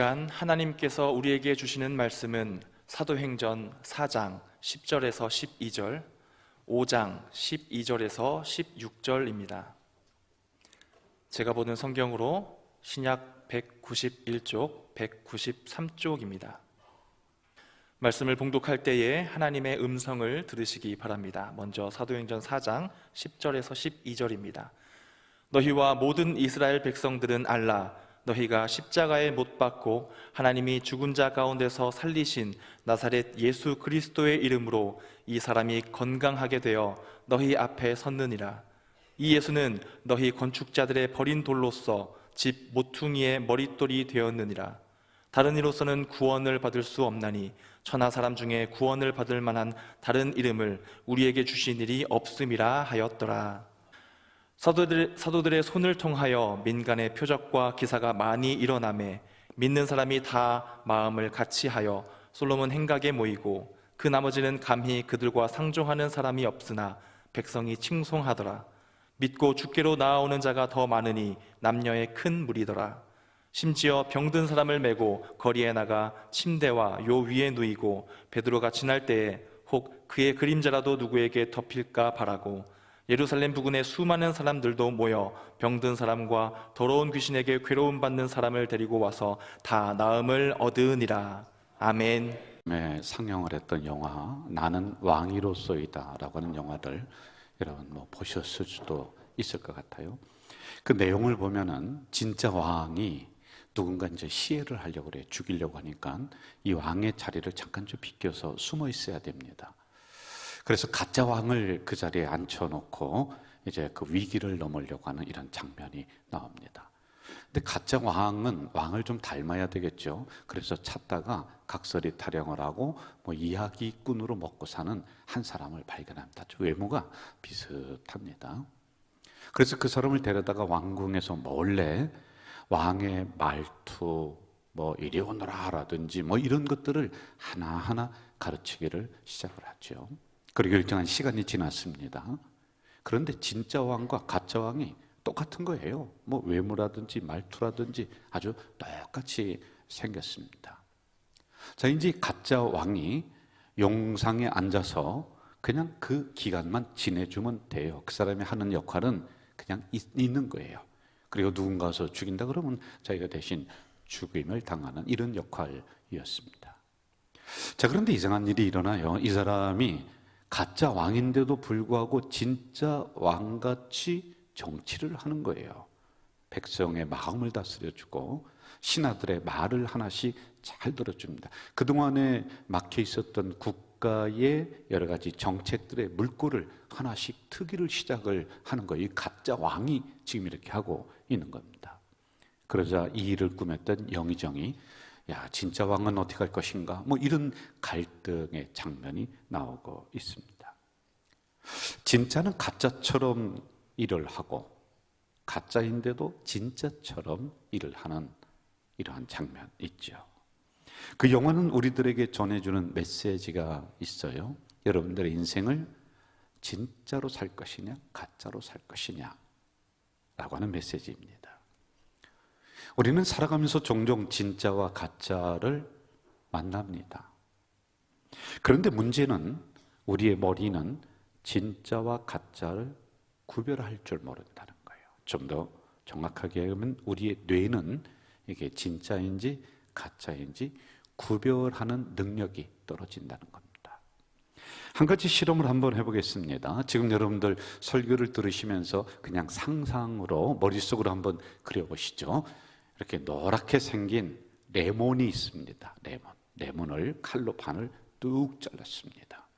하나님께서 우리에게 주시는 말씀은 사도행전 4장 10절에서 12절, 5장 12절에서 16절입니다. 제가 보는 성경으로 신약 191쪽, 193쪽입니다. 말씀을 봉독할 때에 하나님의 음성을 들으시기 바랍니다. 먼저 사도행전 4장 10절에서 12절입니다. 너희와 모든 이스라엘 백성들은 알라. 너희가 십자가에 못 박고 하나님이 죽은 자 가운데서 살리신 나사렛 예수 그리스도의 이름으로 이 사람이 건강하게 되어 너희 앞에 섰느니라. 이 예수는 너희 건축자들의 버린 돌로서 집 모퉁이의 머릿돌이 되었느니라. 다른 이로서는 구원을 받을 수 없나니 천하 사람 중에 구원을 받을 만한 다른 이름을 우리에게 주신 일이 없음이라 하였더라. 사도들의 손을 통하여 민간의 표적과 기사가 많이 일어나매 믿는 사람이 다 마음을 같이하여 솔로몬 행각에 모이고 그 나머지는 감히 그들과 상종하는 사람이 없으나 백성이 칭송하더라. 믿고 주께로 나아오는 자가 더 많으니 남녀의 큰 무리더라. 심지어 병든 사람을 메고 거리에 나가 침대와 요 위에 누이고 베드로가 지날 때에 혹 그의 그림자라도 누구에게 덮일까 바라고 예루살렘 부근에 수많은 사람들도 모여 병든 사람과 더러운 귀신에게 괴로움 받는 사람을 데리고 와서 다 나음을 얻으니라. 아멘. 네, 상영을 했던 영화 나는 왕이로소이다 라고 하는 영화를 여러분 보셨을 수도 있을 것 같아요. 그 내용을 보면은 진짜 왕이 누군가 이제 시해를 하려고 그래, 죽이려고 하니까 이 왕의 자리를 잠깐 좀 비껴서 숨어 있어야 됩니다. 그래서 가짜 왕을 그 자리에 앉혀놓고 이제 그 위기를 넘으려고 하는 이런 장면이 나옵니다. 근데 가짜 왕은 왕을 좀 닮아야 되겠죠. 그래서 찾다가 각설이 타령을 하고 이야기꾼으로 먹고 사는 한 사람을 발견합니다. 외모가 비슷합니다. 그래서 그 사람을 데려다가 왕궁에서 몰래 왕의 말투, 이리 오너라 라든지 이런 것들을 하나하나 가르치기를 시작을 하죠. 그리고 일정한 시간이 지났습니다. 그런데 진짜 왕과 가짜 왕이 똑같은 거예요. 외모라든지 말투라든지 아주 똑같이 생겼습니다. 자, 이제 가짜 왕이 용상에 앉아서 그냥 그 기간만 지내주면 돼요. 그 사람이 하는 역할은 그냥 있는 거예요. 그리고 누군가 와서 죽인다 그러면 자기가 대신 죽임을 당하는 이런 역할이었습니다. 자, 그런데 이상한 일이 일어나요. 이 사람이 가짜 왕인데도 불구하고 진짜 왕같이 정치를 하는 거예요. 백성의 마음을 다스려주고 신하들의 말을 하나씩 잘 들어줍니다. 그동안에 막혀 있었던 국가의 여러 가지 정책들의 물꼬를 하나씩 트기를 시작을 하는 거예요. 이 가짜 왕이 지금 이렇게 하고 있는 겁니다. 그러자 이 일을 꾸몄던 영의정이 야, 진짜 왕은 어떻게 할 것인가? 이런 갈등의 장면이 나오고 있습니다. 진짜는 가짜처럼 일을 하고 가짜인데도 진짜처럼 일을 하는 이러한 장면 있죠. 그 영화는 우리들에게 전해주는 메시지가 있어요. 여러분들의 인생을 진짜로 살 것이냐 가짜로 살 것이냐 라고 하는 메시지입니다. 우리는 살아가면서 종종 진짜와 가짜를 만납니다. 그런데 문제는 우리의 머리는 진짜와 가짜를 구별할 줄 모른다는 거예요. 좀 더 정확하게 하면 우리의 뇌는 이게 진짜인지 가짜인지 구별하는 능력이 떨어진다는 겁니다. 한 가지 실험을 한번 해보겠습니다. 지금 여러분들 설교를 들으시면서 그냥 상상으로 머릿속으로 한번 그려보시죠. 이렇게 노랗게 생긴 레몬이 있습니다. 레몬을 칼로 반을 뚝 잘랐습니다.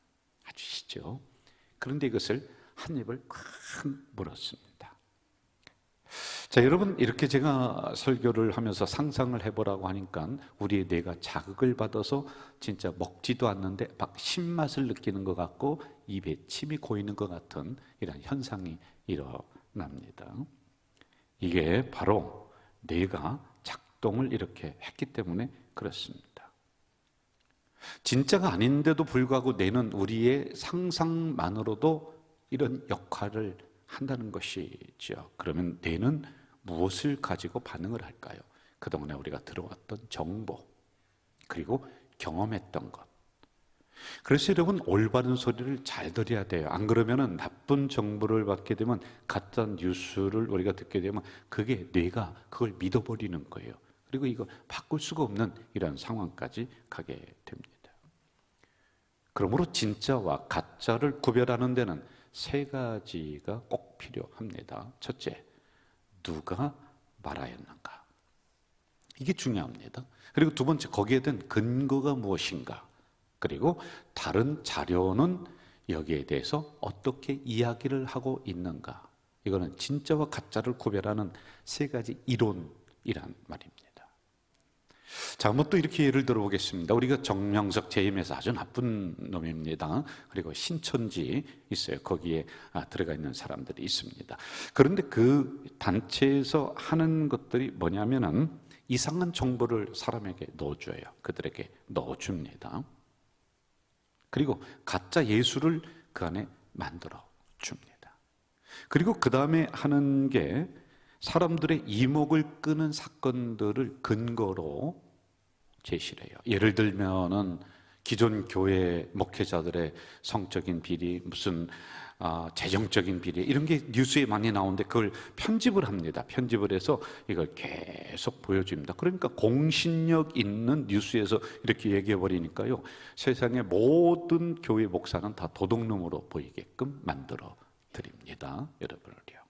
아시죠? 그런데 이것을 한 입을 콱 물었습니다. 자, 여러분, 이렇게 제가 설교를 하면서 상상을 해보라고 하니까 우리의 뇌가 자극을 받아서 진짜 먹지도 않는데 막 신맛을 느끼는 것 같고 입에 침이 고이는 것 같은 이런 현상이 일어납니다. 이게 바로 뇌가 작동을 이렇게 했기 때문에 그렇습니다. 진짜가 아닌데도 불구하고 뇌는 우리의 상상만으로도 이런 역할을 한다는 것이죠. 그러면 뇌는 무엇을 가지고 반응을 할까요? 그동안에 우리가 들어왔던 정보, 그리고 경험했던 것. 그래서 여러분, 올바른 소리를 잘 들어야 돼요. 안 그러면은 나쁜 정보를 받게 되면, 가짜 뉴스를 우리가 듣게 되면 그게 뇌가 그걸 믿어버리는 거예요. 그리고 이거 바꿀 수가 없는 이런 상황까지 가게 됩니다. 그러므로 진짜와 가짜를 구별하는 데는 세 가지가 꼭 필요합니다. 첫째, 누가 말하였는가? 이게 중요합니다. 그리고 두 번째, 거기에 대한 근거가 무엇인가? 그리고 다른 자료는 여기에 대해서 어떻게 이야기를 하고 있는가? 이거는 진짜와 가짜를 구별하는 세 가지 이론이란 말입니다. 자, 한번 또 이렇게 예를 들어보겠습니다. 우리가 정명석 재임에서 아주 나쁜 놈입니다. 그리고 신천지 있어요. 거기에 들어가 있는 사람들이 있습니다. 그런데 그 단체에서 하는 것들이 뭐냐면은 이상한 정보를 사람에게 넣어줘요. 그들에게 넣어줍니다. 그리고 가짜 예수를 그 안에 만들어 줍니다. 그리고 그 다음에 하는 게 사람들의 이목을 끄는 사건들을 근거로 제시를 해요. 예를 들면은 기존 교회 목회자들의 성적인 비리, 무슨 재정적인 비리, 이런 게 뉴스에 많이 나오는데 그걸 편집을 합니다. 편집을 해서 이걸 계속 보여줍니다. 그러니까 공신력 있는 뉴스에서 이렇게 얘기해 버리니까요, 세상의 모든 교회 목사는 다 도둑놈으로 보이게끔 만들어 드립니다. 여러분을요.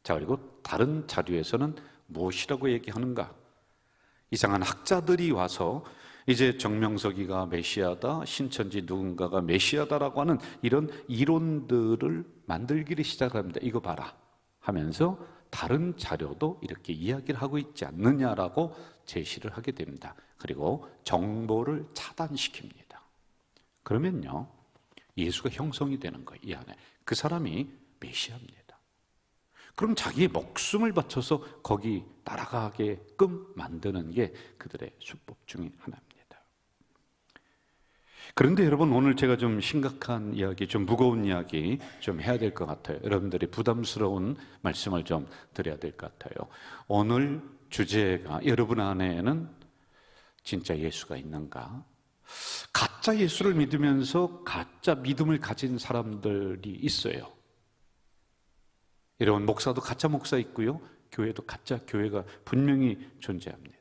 자, 그리고 다른 자료에서는 무엇이라고 얘기하는가? 이상한 학자들이 와서 이제 정명석이가 메시아다, 신천지 누군가가 메시아다라고 하는 이런 이론들을 만들기를 시작합니다. 이거 봐라 하면서 다른 자료도 이렇게 이야기를 하고 있지 않느냐라고 제시를 하게 됩니다. 그리고 정보를 차단시킵니다. 그러면요, 예수가 형성이 되는 거예요. 이 안에 그 사람이 메시아입니다. 그럼 자기의 목숨을 바쳐서 거기 따라가게끔 만드는 게 그들의 수법 중에 하나입니다. 그런데 여러분, 오늘 제가 좀 심각한 이야기, 좀 무거운 이야기 좀 해야 될 것 같아요. 여러분들이 부담스러운 말씀을 좀 드려야 될 것 같아요. 오늘 주제가 여러분 안에는 진짜 예수가 있는가? 가짜 예수를 믿으면서 가짜 믿음을 가진 사람들이 있어요. 여러분, 목사도 가짜 목사 있고요, 교회도 가짜 교회가 분명히 존재합니다.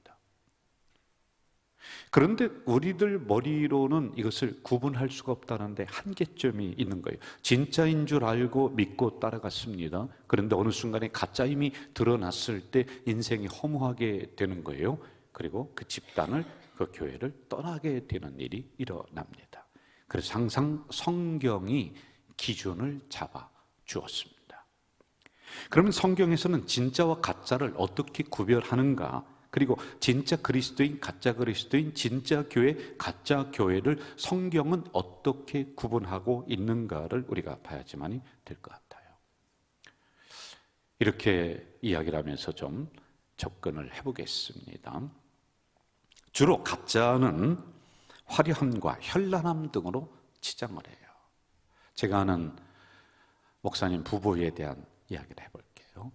그런데 우리들 머리로는 이것을 구분할 수가 없다는데 한계점이 있는 거예요. 진짜인 줄 알고 믿고 따라갔습니다. 그런데 어느 순간에 가짜임이 드러났을 때 인생이 허무하게 되는 거예요. 그리고 그 집단을, 그 교회를 떠나게 되는 일이 일어납니다. 그래서 항상 성경이 기준을 잡아 주었습니다. 그러면 성경에서는 진짜와 가짜를 어떻게 구별하는가? 그리고 진짜 그리스도인, 가짜 그리스도인, 진짜 교회, 가짜 교회를 성경은 어떻게 구분하고 있는가를 우리가 봐야지만이 될 것 같아요. 이렇게 이야기를 하면서 좀 접근을 해보겠습니다. 주로 가짜는 화려함과 현란함 등으로 치장을 해요. 제가 아는 목사님 부부에 대한 이야기를 해볼게요.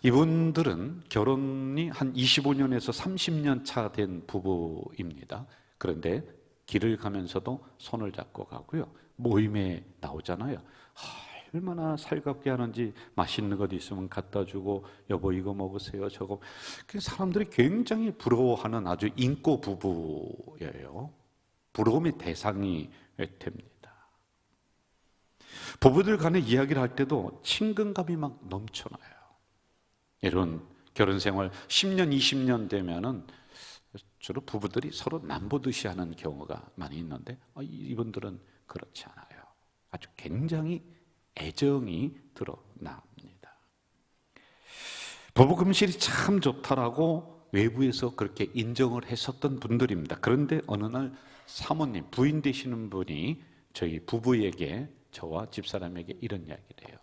이분들은 결혼이 한 25년에서 30년 차 된 부부입니다. 그런데 길을 가면서도 손을 잡고 가고요, 모임에 나오잖아요. 얼마나 살갑게 하는지, 맛있는 것 있으면 갖다 주고, 여보 이거 먹으세요, 저거. 사람들이 굉장히 부러워하는 아주 인고 부부예요. 부러움의 대상이 됩니다. 부부들 간에 이야기를 할 때도 친근감이 막 넘쳐나요. 이런 결혼 생활 10년, 20년 되면은 주로 부부들이 서로 남보듯이 하는 경우가 많이 있는데, 이분들은 그렇지 않아요. 아주 굉장히 애정이 드러납니다. 부부 금실이 참 좋다라고 외부에서 그렇게 인정을 했었던 분들입니다. 그런데 어느 날 사모님, 부인 되시는 분이 저희 부부에게, 저와 집사람에게 이런 이야기를 해요.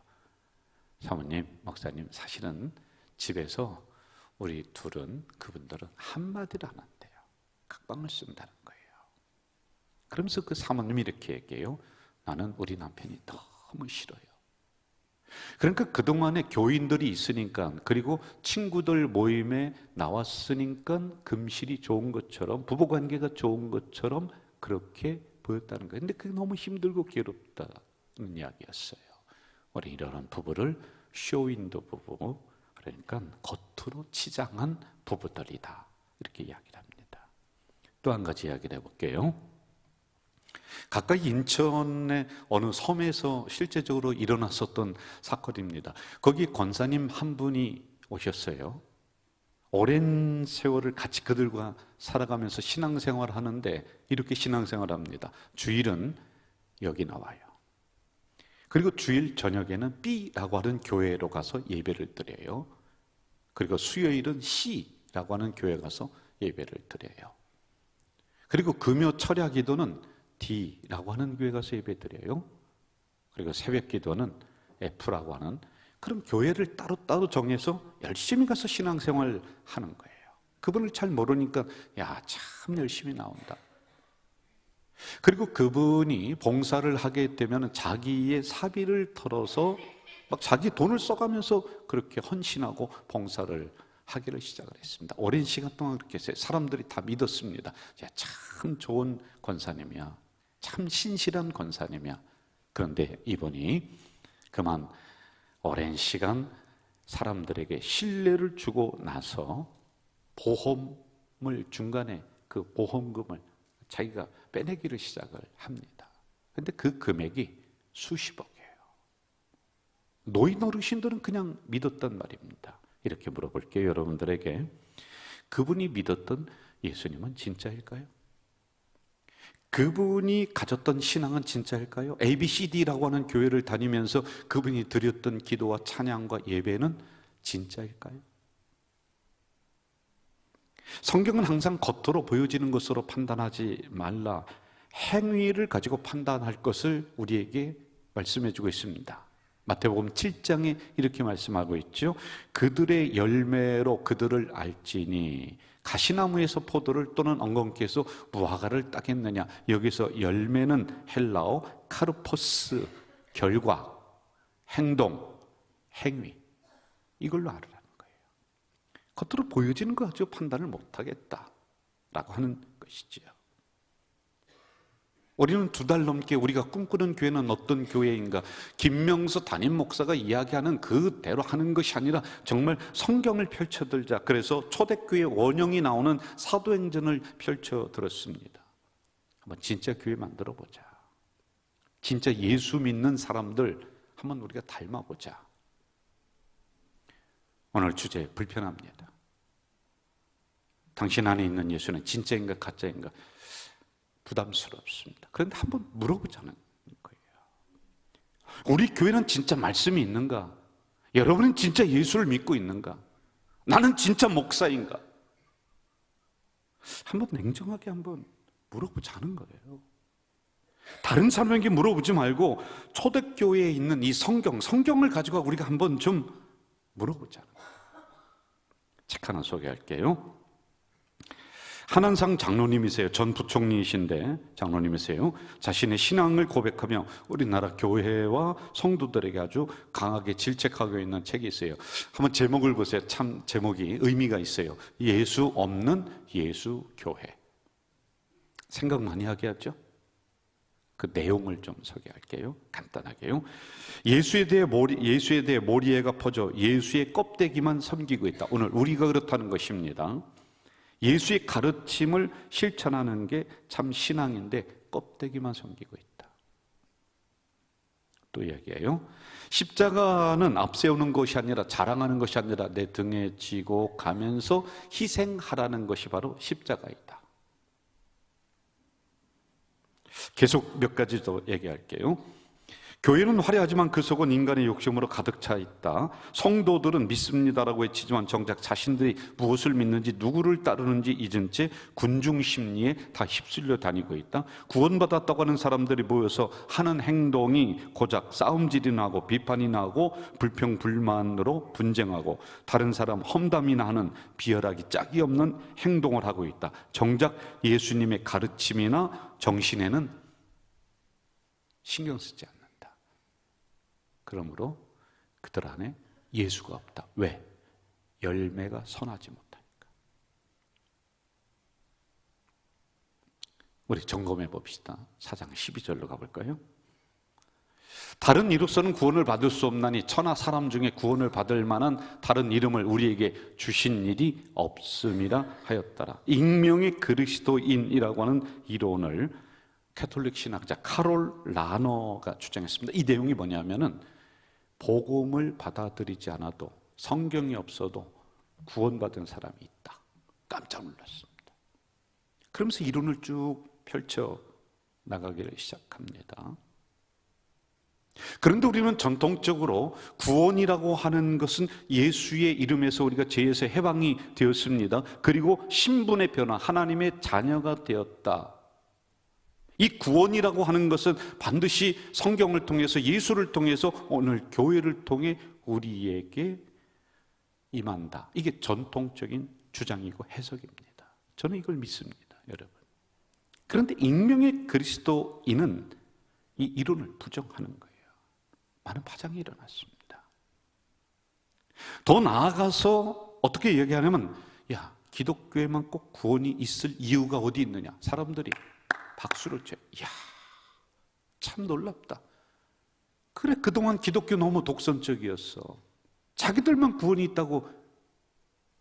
사모님, 목사님, 사실은 집에서 우리 둘은, 그분들은 한마디를 안 한대요. 각방을 쓴다는 거예요. 그러면서 그 사모님이 이렇게 얘기해요. 나는 우리 남편이 너무 싫어요. 그러니까 그동안에 교인들이 있으니까, 그리고 친구들 모임에 나왔으니까 금실이 좋은 것처럼, 부부관계가 좋은 것처럼 그렇게 보였다는 거예요. 근데 그게 너무 힘들고 괴롭다는 이야기였어요. 우리 이런 부부를 쇼윈도 부부, 그러니까 겉으로 치장한 부부들이다, 이렇게 이야기를 합니다. 또 한 가지 이야기를 해볼게요. 가까이 인천의 어느 섬에서 실제적으로 일어났었던 사건입니다. 거기 권사님 한 분이 오셨어요. 오랜 세월을 같이 그들과 살아가면서 신앙생활을 하는데 이렇게 신앙생활을 합니다. 주일은 여기 나와요. 그리고 주일 저녁에는 B라고 하는 교회로 가서 예배를 드려요. 그리고 수요일은 C라고 하는 교회에 가서 예배를 드려요. 그리고 금요 철야 기도는 D라고 하는 교회 가서 예배 드려요. 그리고 새벽 기도는 F라고 하는 그런 교회를 따로따로 정해서 열심히 가서 신앙생활을 하는 거예요. 그분을 잘 모르니까 야, 참 열심히 나온다. 그리고 그분이 봉사를 하게 되면 자기의 사비를 털어서 막 자기 돈을 써가면서 그렇게 헌신하고 봉사를 하기를 시작을 했습니다. 오랜 시간 동안 그렇게 했어요. 사람들이 다 믿었습니다. 야, 참 좋은 권사님이야. 참 신실한 권사님이야. 그런데 이분이 그만 오랜 시간 사람들에게 신뢰를 주고 나서 보험을 중간에 그 보험금을 자기가 빼내기를 시작을 합니다. 그런데 그 금액이 수십억이에요. 노인 어르신들은 그냥 믿었단 말입니다. 이렇게 물어볼게요, 여러분들에게. 그분이 믿었던 예수님은 진짜일까요? 그분이 가졌던 신앙은 진짜일까요? ABCD라고 하는 교회를 다니면서 그분이 드렸던 기도와 찬양과 예배는 진짜일까요? 성경은 항상 겉으로 보여지는 것으로 판단하지 말라, 행위를 가지고 판단할 것을 우리에게 말씀해 주고 있습니다. 마태복음 7장에 이렇게 말씀하고 있죠. 그들의 열매로 그들을 알지니 가시나무에서 포도를 또는 엉겅퀴에서 무화과를 따겠느냐. 여기서 열매는 헬라어 카르포스, 결과, 행동, 행위, 이걸로 알으라는 거예요. 겉으로 보여지는 거 가지고 판단을 못하겠다라고 하는 것이지요. 우리는 2달 넘게 우리가 꿈꾸는 교회는 어떤 교회인가, 김명수 담임 목사가 이야기하는 그대로 하는 것이 아니라 정말 성경을 펼쳐들자. 그래서 초대교회 원형이 나오는 사도행전을 펼쳐들었습니다. 한번 진짜 교회 만들어보자. 진짜 예수 믿는 사람들 한번 우리가 닮아보자. 오늘 주제 불편합니다. 당신 안에 있는 예수는 진짜인가 가짜인가 부담스럽습니다. 그런데 한번 물어보자는 거예요. 우리 교회는 진짜 말씀이 있는가? 여러분은 진짜 예수를 믿고 있는가? 나는 진짜 목사인가? 한번 냉정하게 한번 물어보자는 거예요. 다른 사람에게 물어보지 말고 초대교회에 있는 이 성경을 가지고 우리가 한번 좀 물어보자는 거예요. 책 하나 소개할게요. 한한상 장로님이세요. 전 부총리이신데 장로님이세요. 자신의 신앙을 고백하며 우리나라 교회와 성도들에게 아주 강하게 질책하고 있는 책이 있어요. 한번 제목을 보세요. 참 제목이 의미가 있어요. 예수 없는 예수교회. 생각 많이 하게 하죠? 그 내용을 좀 소개할게요. 간단하게요. 예수에 대해 모리애가 퍼져 예수의 껍데기만 섬기고 있다. 오늘 우리가 그렇다는 것입니다. 예수의 가르침을 실천하는 게 참 신앙인데 껍데기만 섬기고 있다. 또 이야기해요. 십자가는 앞세우는 것이 아니라 자랑하는 것이 아니라 내 등에 지고 가면서 희생하라는 것이 바로 십자가이다. 계속 몇 가지 더 얘기할게요. 교회는 화려하지만 그 속은 인간의 욕심으로 가득 차 있다. 성도들은 믿습니다라고 외치지만 정작 자신들이 무엇을 믿는지 누구를 따르는지 잊은 채 군중 심리에 다 휩쓸려 다니고 있다. 구원받았다고 하는 사람들이 모여서 하는 행동이 고작 싸움질이 나고 비판이 나고 불평불만으로 분쟁하고 다른 사람 험담이나 하는 비열하기 짝이 없는 행동을 하고 있다. 정작 예수님의 가르침이나 정신에는 신경 쓰지 않는다. 그러므로 그들 안에 예수가 없다. 왜? 열매가 선하지 못하니까. 우리 점검해 봅시다. 4장 12절로 가볼까요? 다른 이로서는 구원을 받을 수 없나니 천하 사람 중에 구원을 받을 만한 다른 이름을 우리에게 주신 일이 없음이라 하였더라. 익명의 그리스도인이라고 하는 이론을 가톨릭 신학자 카롤 라너가 주장했습니다. 이 내용이 뭐냐면은 복음을 받아들이지 않아도 성경이 없어도 구원받은 사람이 있다. 깜짝 놀랐습니다. 그러면서 이론을 쭉 펼쳐 나가기를 시작합니다. 그런데 우리는 전통적으로 구원이라고 하는 것은 예수의 이름에서 우리가 죄에서 해방이 되었습니다. 그리고 신분의 변화, 하나님의 자녀가 되었다. 이 구원이라고 하는 것은 반드시 성경을 통해서, 예수를 통해서, 오늘 교회를 통해 우리에게 임한다. 이게 전통적인 주장이고 해석입니다. 저는 이걸 믿습니다, 여러분. 그런데 익명의 그리스도인은 이 이론을 부정하는 거예요. 많은 파장이 일어났습니다. 더 나아가서 어떻게 얘기하냐면, 야, 기독교에만 꼭 구원이 있을 이유가 어디 있느냐? 사람들이 박수를 쳐요. 이야, 참 놀랍다. 그래, 그동안 기독교 너무 독선적이었어. 자기들만 구원이 있다고.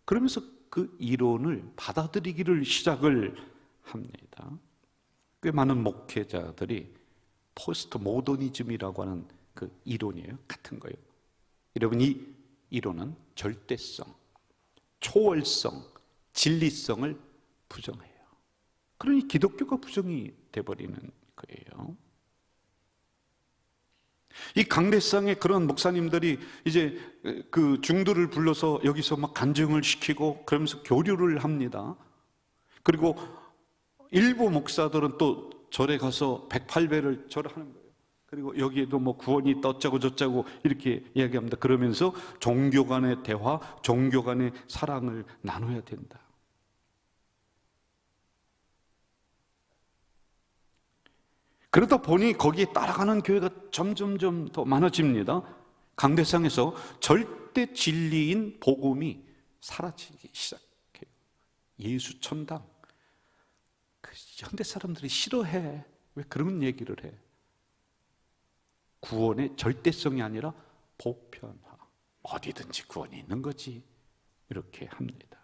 그러면서 그 이론을 받아들이기를 시작을 합니다. 꽤 많은 목회자들이 포스트 모더니즘이라고 하는 그 이론이에요. 같은 거예요. 여러분, 이 이론은 절대성, 초월성, 진리성을 부정해요. 그러니 기독교가 부정이 돼버리는 거예요. 이 강대상의 그런 목사님들이 이제 그 중도를 불러서 여기서 막 간증을 시키고 그러면서 교류를 합니다. 그리고 일부 목사들은 또 절에 가서 108배를 절하는 거예요. 그리고 여기에도 뭐 구원이 있다 어쩌고 저쩌고 이렇게 이야기합니다. 그러면서 종교 간의 대화, 종교 간의 사랑을 나눠야 된다. 그러다 보니 거기에 따라가는 교회가 점점점 더 많아집니다. 강대상에서 절대 진리인 복음이 사라지기 시작해요. 예수 천당. 현대 사람들이 싫어해. 왜 그런 얘기를 해? 구원의 절대성이 아니라 보편화. 어디든지 구원이 있는 거지. 이렇게 합니다.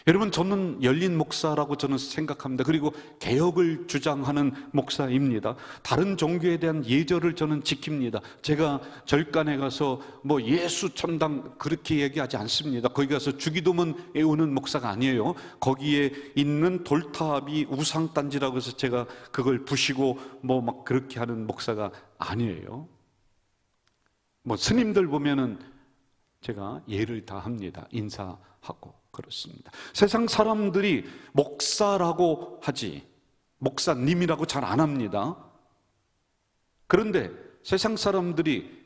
여러분, 저는 열린 목사라고 저는 생각합니다. 그리고 개혁을 주장하는 목사입니다. 다른 종교에 대한 예절을 저는 지킵니다. 제가 절간에 가서 뭐 예수 천당 그렇게 얘기하지 않습니다. 거기 가서 주기도문 외우는 목사가 아니에요. 거기에 있는 돌탑이 우상단지라고 해서 제가 그걸 부시고 뭐 막 그렇게 하는 목사가 아니에요. 뭐 스님들 보면은 제가 예를 다 합니다. 인사하고 그렇습니다. 세상 사람들이 목사라고 하지 목사님이라고 잘 안 합니다. 그런데 세상 사람들이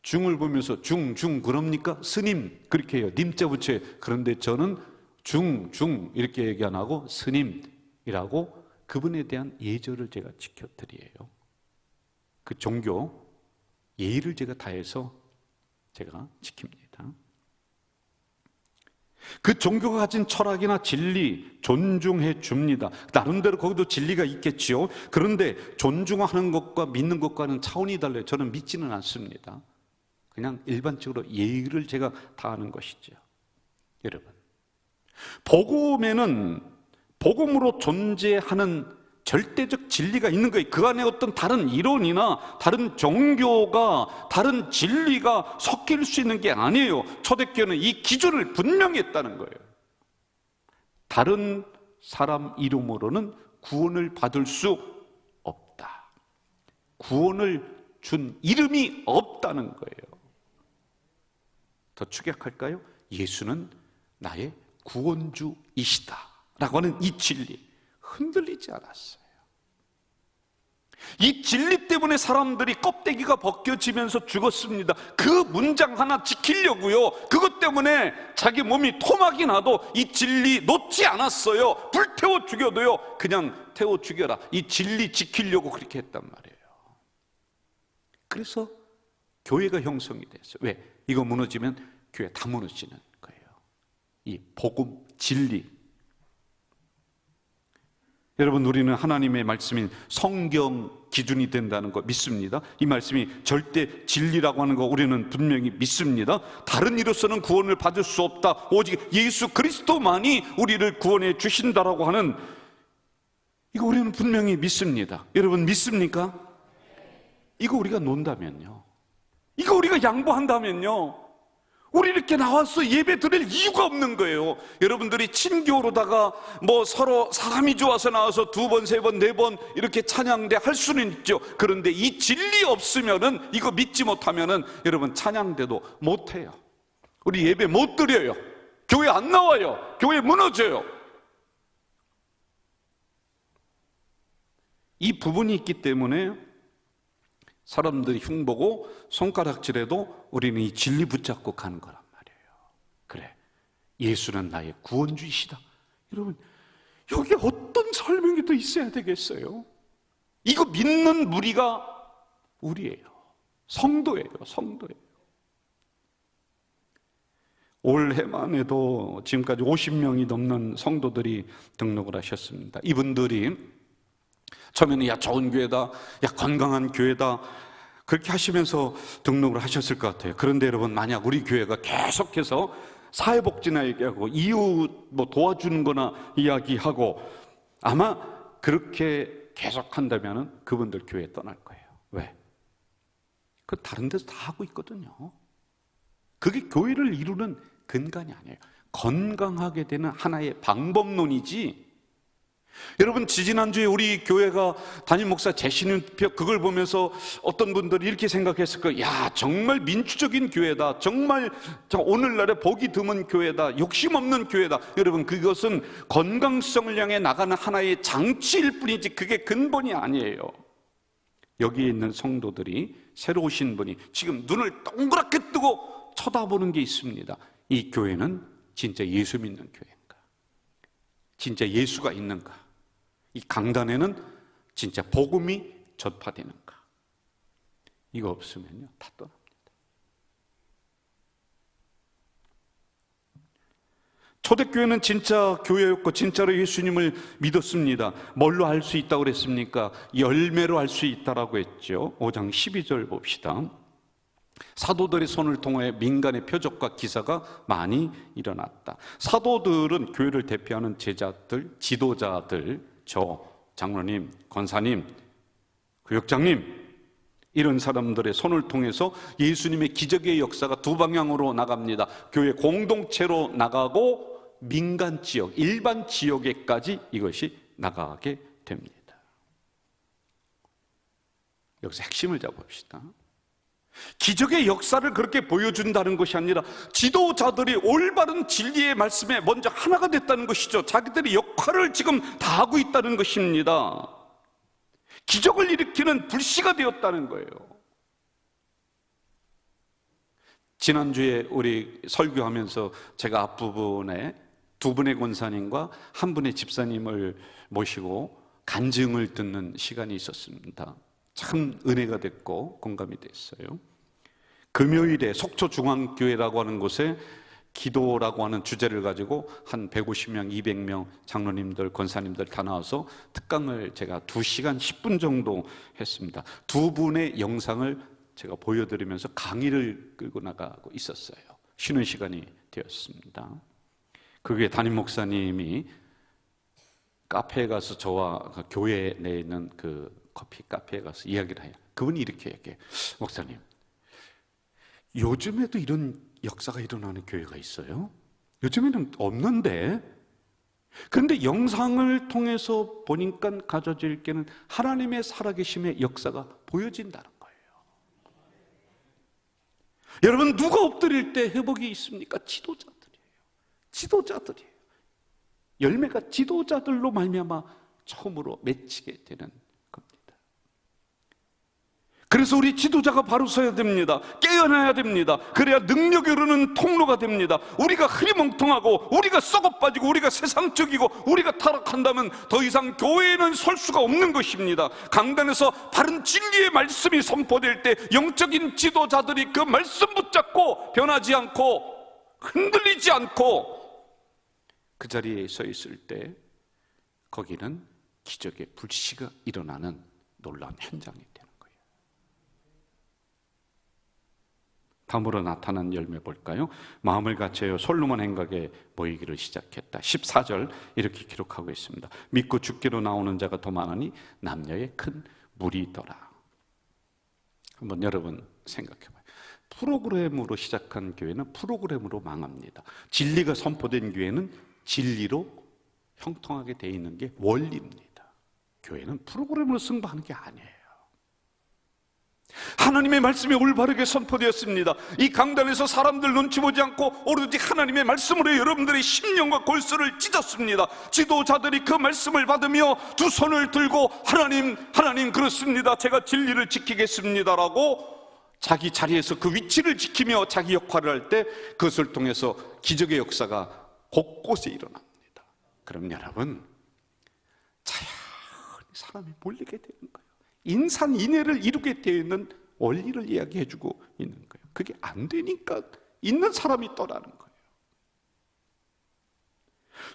중을 보면서 중 그럽니까? 스님 그렇게 해요. 님자 붙여요. 그런데 저는 중 이렇게 얘기 안 하고 스님이라고 그분에 대한 예절을 제가 지켜드려요. 그 종교 예의를 제가 다해서 제가 지킵니다. 그 종교가 가진 철학이나 진리 존중해 줍니다. 나름대로 거기도 진리가 있겠지요. 그런데 존중하는 것과 믿는 것과는 차원이 달라요. 저는 믿지는 않습니다. 그냥 일반적으로 예의를 제가 다하는 것이죠. 여러분, 복음에는 복음으로 존재하는 절대적 진리가 있는 거예요. 그 안에 어떤 다른 이론이나 다른 종교가, 다른 진리가 섞일 수 있는 게 아니에요. 초대교회는 이 기준을 분명히 했다는 거예요. 다른 사람 이름으로는 구원을 받을 수 없다. 구원을 준 이름이 없다는 거예요. 더 축약할까요? 예수는 나의 구원주이시다 라고 하는 이 진리 흔들리지 않았어요. 이 진리 때문에 사람들이 껍데기가 벗겨지면서 죽었습니다. 그 문장 하나 지키려고요. 그것 때문에 자기 몸이 토막이 나도 이 진리 놓지 않았어요. 불태워 죽여도요. 그냥 태워 죽여라. 이 진리 지키려고 그렇게 했단 말이에요. 그래서 교회가 형성이 됐어요. 왜? 이거 무너지면 교회 다 무너지는 거예요. 이 복음, 진리. 여러분, 우리는 하나님의 말씀인 성경 기준이 된다는 거 믿습니다. 이 말씀이 절대 진리라고 하는 거 우리는 분명히 믿습니다. 다른 이로서는 구원을 받을 수 없다. 오직 예수 그리스도만이 우리를 구원해 주신다라고 하는, 이거 우리는 분명히 믿습니다. 여러분 믿습니까? 이거 우리가 논다면요, 이거 우리가 양보한다면요, 우리 이렇게 나와서 예배 드릴 이유가 없는 거예요. 여러분들이 친교로다가 뭐 서로 사람이 좋아서 나와서 2번, 3번, 4번 이렇게 찬양대 할 수는 있죠. 그런데 이 진리 없으면은, 이거 믿지 못하면은 여러분 찬양대도 못 해요. 우리 예배 못 드려요. 교회 안 나와요. 교회 무너져요. 이 부분이 있기 때문에 사람들이 흉보고 손가락질해도 우리는 이 진리 붙잡고 가는 거란 말이에요. 그래, 예수는 나의 구원주이시다. 여러분, 여기 어떤 설명이 더 있어야 되겠어요? 이거 믿는 무리가 우리예요. 성도예요. 성도예요. 올해만 해도 지금까지 50명이 넘는 성도들이 등록을 하셨습니다. 이분들이 처음에는 야 좋은 교회다, 야 건강한 교회다, 그렇게 하시면서 등록을 하셨을 것 같아요. 그런데 여러분, 만약 우리 교회가 계속해서 사회복지나 얘기하고 이웃 뭐 도와주는 거나 이야기하고, 아마 그렇게 계속한다면 그분들 교회 떠날 거예요. 왜? 그 다른 데서 다 하고 있거든요. 그게 교회를 이루는 근간이 아니에요. 건강하게 되는 하나의 방법론이지. 여러분, 지지난주에 우리 교회가 담임 목사 재신임표, 그걸 보면서 어떤 분들이 이렇게 생각했을 거예요. 야, 정말 민주적인 교회다. 정말 오늘날에 보기 드문 교회다. 욕심 없는 교회다. 여러분, 그것은 건강성을 향해 나가는 하나의 장치일 뿐이지 그게 근본이 아니에요. 여기에 있는 성도들이, 새로 오신 분이 지금 눈을 동그랗게 뜨고 쳐다보는 게 있습니다. 이 교회는 진짜 예수 믿는 교회인가? 진짜 예수가 있는가? 이 강단에는 진짜 복음이 전파되는가? 이거 없으면요, 다 떠납니다. 초대교회는 진짜 교회였고 진짜로 예수님을 믿었습니다. 뭘로 알 수 있다고 그랬습니까? 열매로 알 수 있다라고 했죠. 5장 12절 봅시다. 사도들의 손을 통해 민간의 표적과 기사가 많이 일어났다. 사도들은 교회를 대표하는 제자들, 지도자들, 저 장로님, 권사님, 교역장님, 이런 사람들의 손을 통해서 예수님의 기적의 역사가 두 방향으로 나갑니다. 교회 공동체로 나가고 민간 지역, 일반 지역에까지 이것이 나가게 됩니다. 여기서 핵심을 잡읍시다. 기적의 역사를 그렇게 보여준다는 것이 아니라 지도자들이 올바른 진리의 말씀에 먼저 하나가 됐다는 것이죠. 자기들의 역할을 지금 다 하고 있다는 것입니다. 기적을 일으키는 불씨가 되었다는 거예요. 지난주에 우리 설교하면서 제가 앞부분에 2분의 권사님과 1분의 집사님을 모시고 간증을 듣는 시간이 있었습니다. 참 은혜가 됐고 공감이 됐어요. 금요일에 속초중앙교회라고 하는 곳에 기도라고 하는 주제를 가지고 한 150명, 200명 장로님들, 권사님들 다 나와서 특강을 제가 2시간 10분 정도 했습니다. 2분의 영상을 제가 보여드리면서 강의를 끌고 나가고 있었어요. 쉬는 시간이 되었습니다. 그 위에 담임 목사님이 카페에 가서 저와 교회 내에 있는 그 커피 카페에 가서 이야기를 해요. 그분이 이렇게 얘기해요. 목사님, 요즘에도 이런 역사가 일어나는 교회가 있어요? 요즘에는 없는데, 그런데 영상을 통해서 보니까 가져질 게는 하나님의 살아계심의 역사가 보여진다는 거예요. 여러분, 누가 엎드릴 때 회복이 있습니까? 지도자들이에요. 지도자들이에요. 열매가 지도자들로 말미암아 처음으로 맺히게 되는 겁니다. 그래서 우리 지도자가 바로 서야 됩니다. 깨어나야 됩니다. 그래야 능력이 흐르는 통로가 됩니다. 우리가 흐리멍텅하고 우리가 썩어빠지고 우리가 세상적이고 우리가 타락한다면 더 이상 교회에는 설 수가 없는 것입니다. 강단에서 바른 진리의 말씀이 선포될 때 영적인 지도자들이 그 말씀 붙잡고 변하지 않고 흔들리지 않고 그 자리에 서 있을 때 거기는 기적의 불씨가 일어나는 놀라운 현장이 되는 거예요. 다음으로 나타난 열매 볼까요? 마음을 같이하여 솔로몬 행각에 모이기를 시작했다. 14절 이렇게 기록하고 있습니다. 믿고 죽기로 나오는 자가 더 많으니 남녀의 큰 무리더라. 한번 여러분 생각해 봐요. 프로그램으로 시작한 교회는 프로그램으로 망합니다. 진리가 선포된 교회는 진리로 형통하게 되어 있는 게 원리입니다. 교회는 프로그램으로 승부하는 게 아니에요. 하나님의 말씀이 올바르게 선포되었습니다. 이 강단에서 사람들 눈치 보지 않고 오로지 하나님의 말씀으로 여러분들의 심령과 골수를 찢었습니다. 지도자들이 그 말씀을 받으며 두 손을 들고 하나님 그렇습니다. 제가 진리를 지키겠습니다라고 자기 자리에서 그 위치를 지키며 자기 역할을 할 때 그것을 통해서 기적의 역사가 곳곳에 일어납니다. 그럼 여러분, 자연히 사람이 몰리게 되는 거예요. 인산인해를 이루게 되어 있는 원리를 이야기해주고 있는 거예요. 그게 안 되니까 있는 사람이 떠나는 거예요.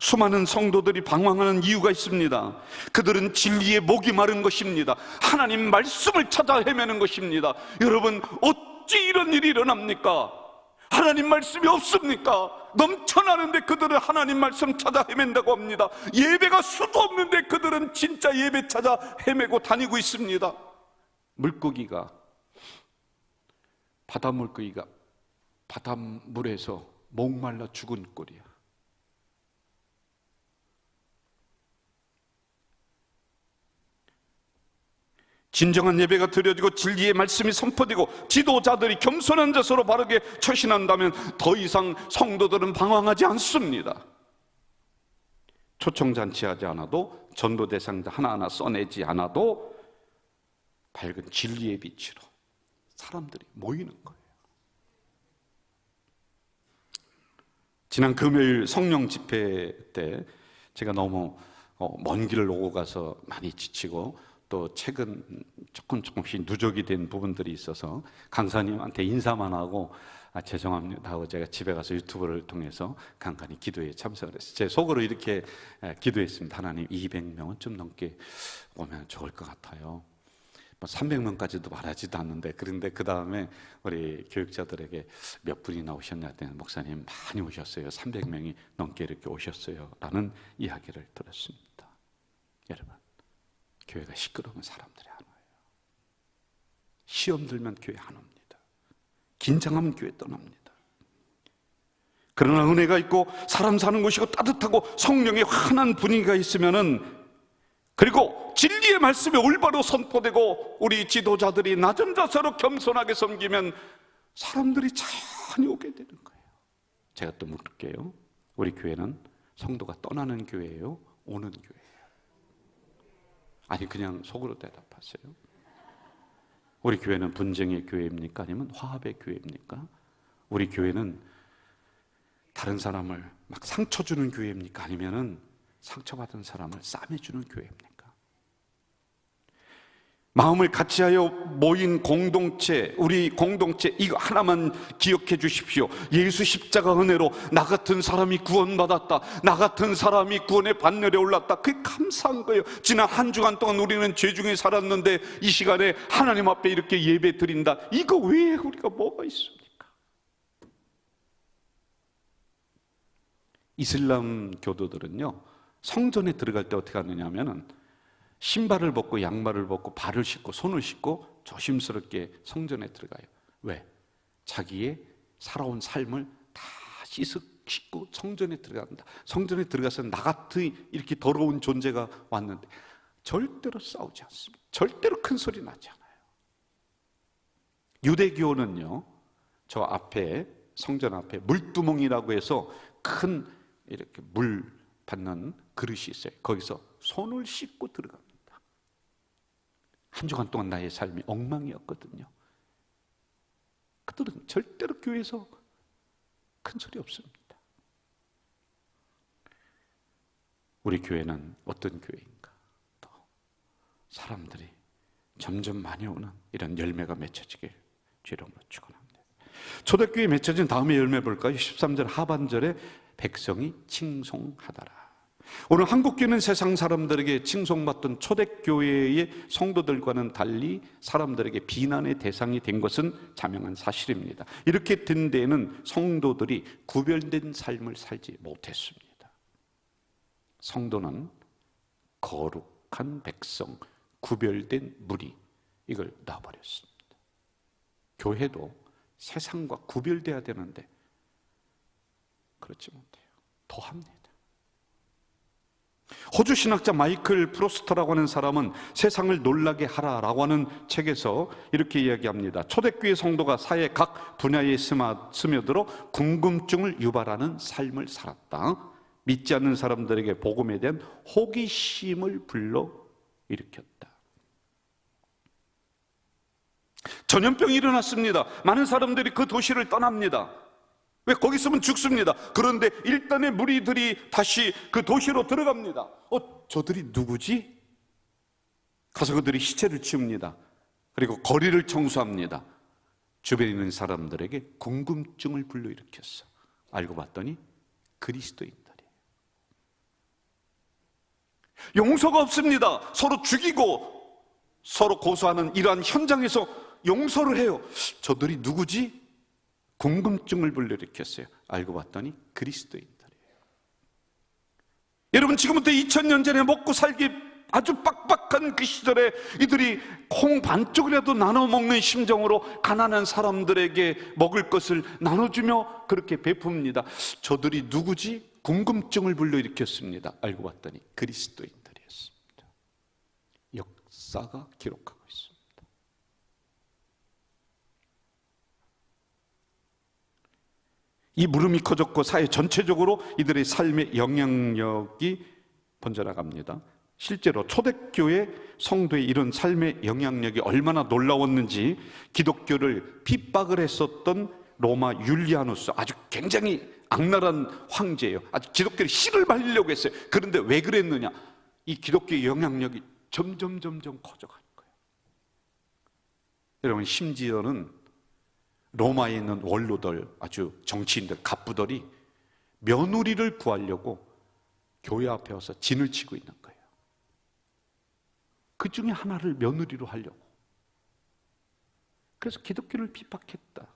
수많은 성도들이 방황하는 이유가 있습니다. 그들은 진리의 목이 마른 것입니다. 하나님 말씀을 찾아 헤매는 것입니다. 여러분, 어찌 이런 일이 일어납니까? 하나님 말씀이 없습니까? 넘쳐나는데 그들은 하나님 말씀 찾아 헤맨다고 합니다. 예배가 수도 없는데 그들은 진짜 예배 찾아 헤매고 다니고 있습니다. 바닷물고기가 바닷물에서 목말라 죽은 꼴이야. 진정한 예배가 드려지고 진리의 말씀이 선포되고 지도자들이 겸손한 자세로 바르게 처신한다면 더 이상 성도들은 방황하지 않습니다. 초청잔치하지 않아도 전도 대상자 하나하나 써내지 않아도 밝은 진리의 빛으로 사람들이 모이는 거예요. 지난 금요일 성령 집회 때 제가 너무 먼 길을 오고 가서 많이 지치고 또 최근 조금씩 누적이 된 부분들이 있어서 강사님한테 인사만 하고 죄송합니다 하고 제가 집에 가서 유튜브를 통해서 간간히 기도에 참석을 했어요. 제 속으로 이렇게 기도했습니다. 하나님, 200명은 좀 넘게 오면 좋을 것 같아요. 300명까지도 말하지도 않는데, 그런데 그 다음에 우리 교육자들에게 몇 분이 나오셨냐 했더니 목사님 많이 오셨어요. 300명이 넘게 이렇게 오셨어요 라는 이야기를 들었습니다. 여러분, 교회가 시끄러우면 사람들이 안 와요. 시험 들면 교회 안 옵니다. 긴장하면 교회 떠납니다. 그러나 은혜가 있고 사람 사는 곳이고 따뜻하고 성령의 환한 분위기가 있으면은, 그리고 진리의 말씀이 올바로 선포되고 우리 지도자들이 낮은 자세로 겸손하게 섬기면 사람들이 자연히 오게 되는 거예요. 제가 또 묻을게요. 우리 교회는 성도가 떠나는 교회예요? 오는 교회예요? 아니, 그냥 속으로 대답하세요. 우리 교회는 분쟁의 교회입니까? 아니면 화합의 교회입니까? 우리 교회는 다른 사람을 막 상처 주는 교회입니까? 아니면은 상처받은 사람을 싸매주는 교회입니까? 마음을 같이하여 모인 공동체, 우리 공동체 이거 하나만 기억해 주십시오. 예수 십자가 은혜로 나 같은 사람이 구원받았다, 나 같은 사람이 구원의 반열에 올랐다. 그게 감사한 거예요. 지난 한 주간 동안 우리는 죄 중에 살았는데 이 시간에 하나님 앞에 이렇게 예배 드린다. 이거 외에 우리가 뭐가 있습니까? 이슬람 교도들은요, 성전에 들어갈 때 어떻게 하느냐 하면은 신발을 벗고 양말을 벗고 발을 씻고 손을 씻고 조심스럽게 성전에 들어가요. 왜? 자기의 살아온 삶을 다 씻고 성전에 들어간다. 성전에 들어가서 나 같은 이렇게 더러운 존재가 왔는데 절대로 싸우지 않습니다. 절대로 큰 소리 나지 않아요. 유대교는요, 저 앞에 성전 앞에 물두멍이라고 해서 큰 이렇게 물 받는 그릇이 있어요. 거기서 손을 씻고 들어갑니다. 한 주간 동안 나의 삶이 엉망이었거든요. 그들은 절대로 교회에서 큰 소리 없습니다. 우리 교회는 어떤 교회인가? 또 사람들이 점점 많이 오는 이런 열매가 맺혀지길 주의 이름으로 축원합니다. 초대교회에 맺혀진 다음의 열매 볼까요? 13절 하반절에 백성이 칭송하더라. 오늘 한국교회는 세상 사람들에게 칭송받던 초대교회의 성도들과는 달리 사람들에게 비난의 대상이 된 것은 자명한 사실입니다. 이렇게 된 데에는 성도들이 구별된 삶을 살지 못했습니다. 성도는 거룩한 백성, 구별된 무리, 이걸 놔버렸습니다. 교회도 세상과 구별돼야 되는데 그렇지 못해요. 더합니다. 호주 신학자 마이클 프로스터라고 하는 사람은 세상을 놀라게 하라라고 하는 책에서 이렇게 이야기합니다. 초대교회 성도가 사회 각 분야에 스며들어 궁금증을 유발하는 삶을 살았다. 믿지 않는 사람들에게 복음에 대한 호기심을 불러일으켰다. 전염병이 일어났습니다. 많은 사람들이 그 도시를 떠납니다. 왜? 거기 있으면 죽습니다. 그런데 일단의 무리들이 다시 그 도시로 들어갑니다. 저들이 누구지? 가서 그들이 시체를 치웁니다. 그리고 거리를 청소합니다. 주변에 있는 사람들에게 궁금증을 불러일으켰어. 알고 봤더니 그리스도인들이에요. 용서가 없습니다. 서로 죽이고 서로 고소하는 이러한 현장에서 용서를 해요. 저들이 누구지? 궁금증을 불러일으켰어요. 알고 봤더니 그리스도인들이에요. 여러분, 지금부터 2000년 전에 먹고 살기 아주 빡빡한 그 시절에 이들이 콩 반쪽이라도 나눠 먹는 심정으로 가난한 사람들에게 먹을 것을 나눠주며 그렇게 베풉니다. 저들이 누구지? 궁금증을 불러일으켰습니다. 알고 봤더니 그리스도인들이었습니다. 역사가 기록하고 있습니다. 이 물음이 커졌고 사회 전체적으로 이들의 삶의 영향력이 번져나갑니다. 실제로 초대교회 성도의 이런 삶의 영향력이 얼마나 놀라웠는지 기독교를 핍박을 했었던 로마 율리아누스, 아주 굉장히 악랄한 황제예요. 아주 기독교를 씨를 발리려고 했어요. 그런데 왜 그랬느냐? 이 기독교의 영향력이 점점 커져가는 거예요. 여러분, 심지어는 로마에 있는 원로들, 아주 정치인들, 갑부들이 며느리를 구하려고 교회 앞에 와서 진을 치고 있는 거예요. 그 중에 하나를 며느리로 하려고. 그래서 기독교를 핍박했다.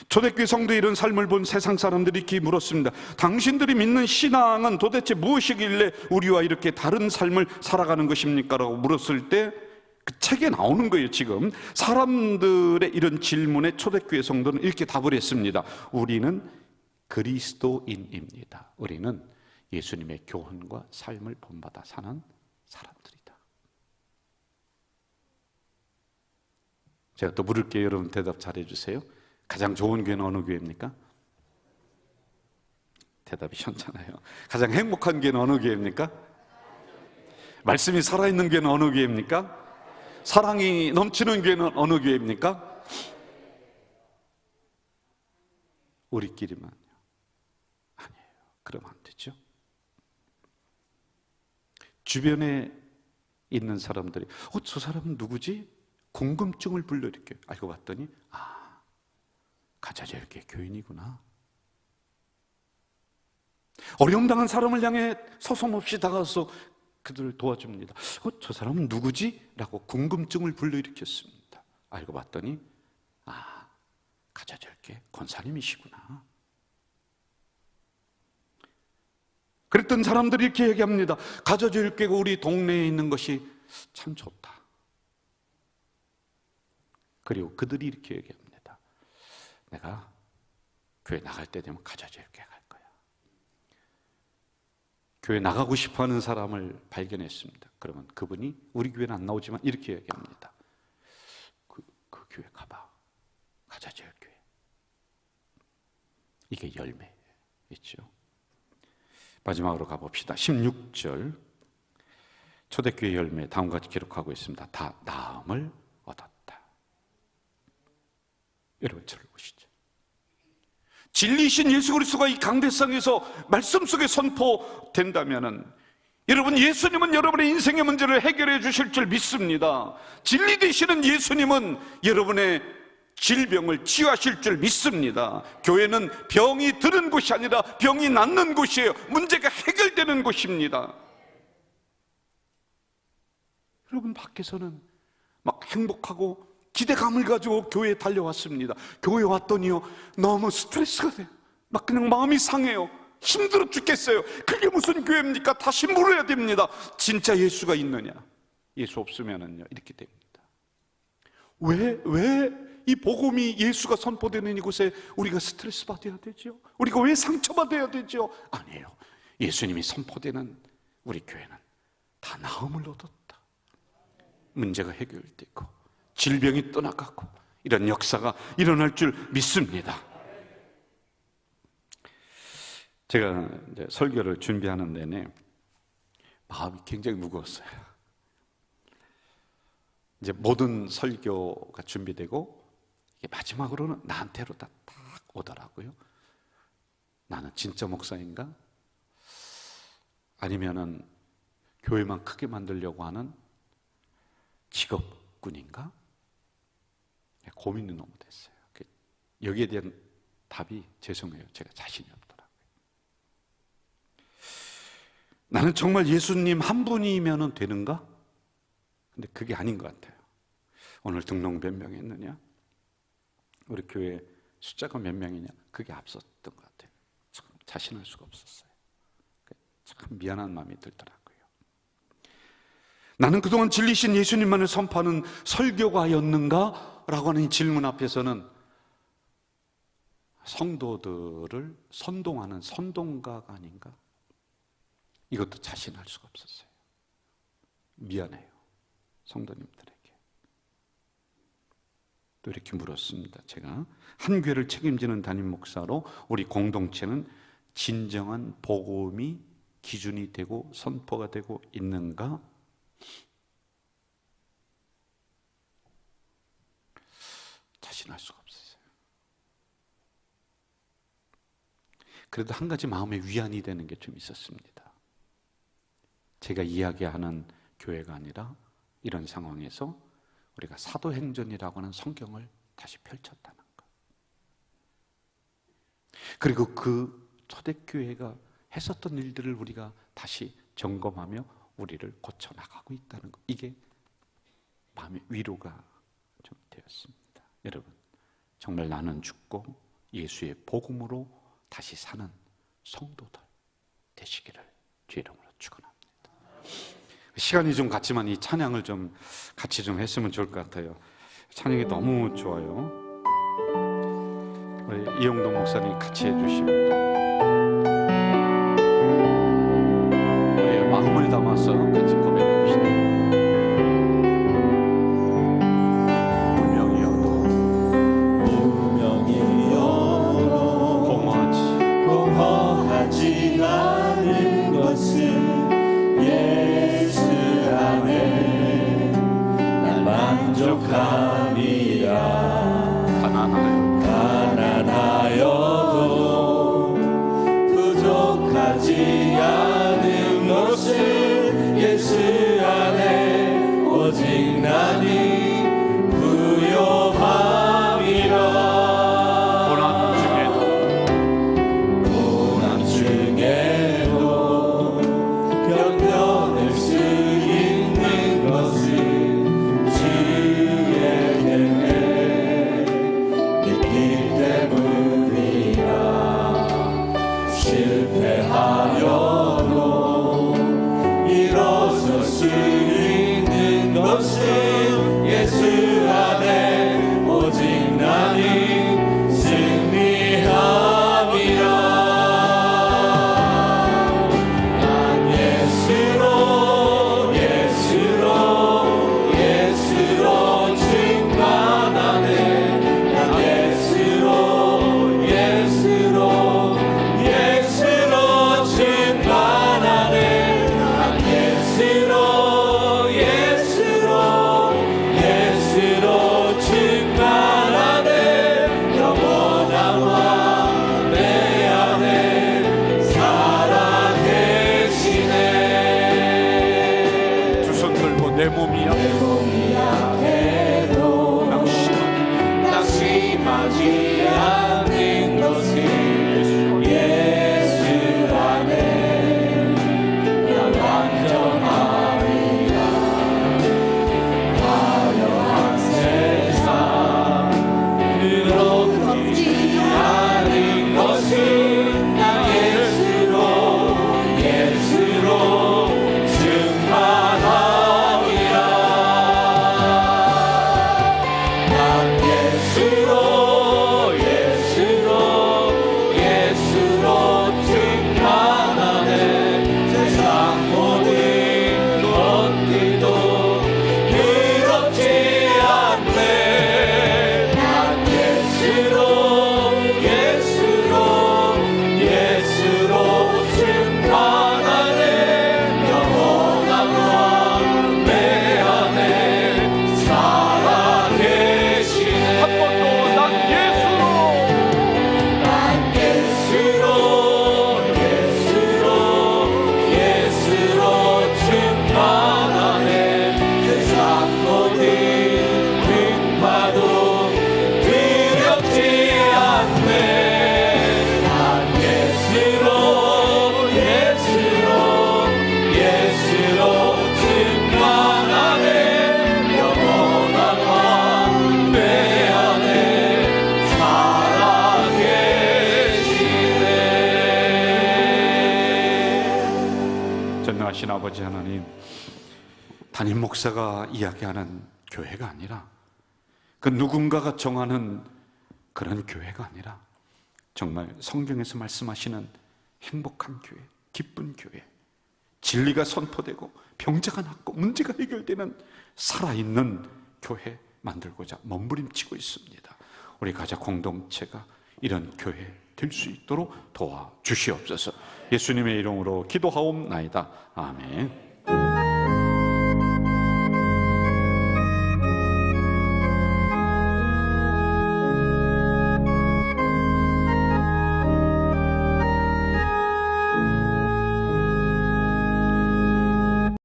초대교회 성도의 이런 삶을 본 세상 사람들이 이렇게 물었습니다. 당신들이 믿는 신앙은 도대체 무엇이길래 우리와 이렇게 다른 삶을 살아가는 것입니까? 라고 물었을 때 그 책에 나오는 거예요. 지금 사람들의 이런 질문에 초대교회 성도는 이렇게 답을 했습니다. 우리는 그리스도인입니다. 우리는 예수님의 교훈과 삶을 본받아 사는 사람들이다. 제가 또 물을게요. 여러분 대답 잘해 주세요. 가장 좋은 교회는 어느 교회입니까? 대답이 현잖아요. 가장 행복한 교회는 어느 교회입니까? 말씀이 살아있는 교회는 어느 교회입니까? 사랑이 넘치는 교회는 어느 교회입니까? 우리끼리만요. 아니에요. 그러면 안 되죠. 주변에 있는 사람들이 저 사람은 누구지? 궁금증을 불러일으켜요. 알고 봤더니 가짜제 이렇게 교인이구나. 어려움 당한 사람을 향해 서슴없이 다가가서 그들을 도와줍니다. 저 사람은 누구지? 라고 궁금증을 불러일으켰습니다. 알고 봤더니 가짜절개 권사님이시구나. 그랬던 사람들이 이렇게 얘기합니다. 가짜절개가 우리 동네에 있는 것이 참 좋다. 그리고 그들이 이렇게 얘기합니다. 내가 교회 나갈 때 되면 가짜절개 갈 거야. 교회 나가고 싶어하는 사람을 발견했습니다. 그러면 그분이 우리 교회는 안 나오지만 이렇게 얘기합니다. 그 교회 가봐. 가짜절교회. 이게 열매있죠. 마지막으로 가봅시다. 16절 초대교회 열매 다음과 같이 기록하고 있습니다. 다 나음을 얻었다. 여러분 저를 보시죠. 진리이신 예수 그리스도가 이 강대상에서 말씀 속에 선포된다면은 여러분, 예수님은 여러분의 인생의 문제를 해결해 주실 줄 믿습니다. 진리 되시는 예수님은 여러분의 질병을 치유하실 줄 믿습니다. 교회는 병이 드는 곳이 아니라 병이 낫는 곳이에요. 문제가 해결되는 곳입니다. 여러분, 밖에서는 막 행복하고 기대감을 가지고 교회에 달려왔습니다. 교회에 왔더니요, 너무 스트레스가 돼요. 막 그냥 마음이 상해요. 힘들어 죽겠어요. 그게 무슨 교회입니까? 다시 물어야 됩니다. 진짜 예수가 있느냐? 예수 없으면은요, 이렇게 됩니다. 왜 이 복음이 예수가 선포되는 이곳에 우리가 스트레스 받아야 되죠? 우리가 왜 상처받아야 되죠? 아니에요. 예수님이 선포되는 우리 교회는 다 나음을 얻었다. 문제가 해결되고 질병이 떠나가고 이런 역사가 일어날 줄 믿습니다. 제가 이제 설교를 준비하는 내내 마음이 굉장히 무거웠어요. 이제 모든 설교가 준비되고 마지막으로는 나한테로 딱 오더라고요. 나는 진짜 목사인가? 아니면은 교회만 크게 만들려고 하는 직업군인가? 고민이 너무 됐어요. 여기에 대한 답이 죄송해요. 제가 자신이 없더라고요. 나는 정말 예수님 한 분이면 되는가? 근데 그게 아닌 것 같아요. 오늘 등록 몇 명 했느냐? 우리 교회 숫자가 몇 명이냐? 그게 앞섰던 것 같아요. 참 자신할 수가 없었어요. 참 미안한 마음이 들더라고요. 나는 그동안 진리신 예수님만을 선포하는 설교가였는가? 라고 하는 이 질문 앞에서는 성도들을 선동하는 선동가가 아닌가? 이것도 자신할 수가 없었어요. 미안해요. 성도님들에게. 또 이렇게 물었습니다. 제가 한 교회를 책임지는 담임 목사로 우리 공동체는 진정한 복음이 기준이 되고 선포가 되고 있는가? 자신할 수가 없었어요. 그래도 한 가지 마음의 위안이 되는 게 좀 있었습니다. 제가 이야기하는 교회가 아니라 이런 상황에서 우리가 사도행전이라고 하는 성경을 다시 펼쳤다는 것. 그리고 그 초대교회가 했었던 일들을 우리가 다시 점검하며 우리를 고쳐나가고 있다는 것. 이게 마음의 위로가 좀 되었습니다. 여러분, 정말 나는 죽고 예수의 복음으로 다시 사는 성도들 되시기를 주의 이름으로 축원합니다. 시간이 좀 갔지만 이 찬양을 좀 같이 좀 했으면 좋을 것 같아요. 찬양이 너무 좋아요. 우리 이용동 목사님 같이 해주시고 우리의 마음을 담아서 같이 고백해 봅시다. 운명이어도 공허하지 않은 것은 예수 안에 난 만족함이라. 가난하여도 부족하지 않은 것은 예수 안에 오직 나니 부요함이라. 고난 중에도 견뎌낼 수 있는 것은 주의 전능하신 아버지 하나님, 담임 목사가 이야기하는 교회가 아니라, 그 누군가가 정하는 그런 교회가 아니라, 정말 성경에서 말씀하시는 행복한 교회, 기쁜 교회, 진리가 선포되고 병자가 낫고 문제가 해결되는 살아있는 교회 만들고자 몸부림치고 있습니다. 우리 가족 공동체가 이런 교회 될 수 있도록 도와주시옵소서. 예수님의 이름으로 기도하옵나이다. 아멘.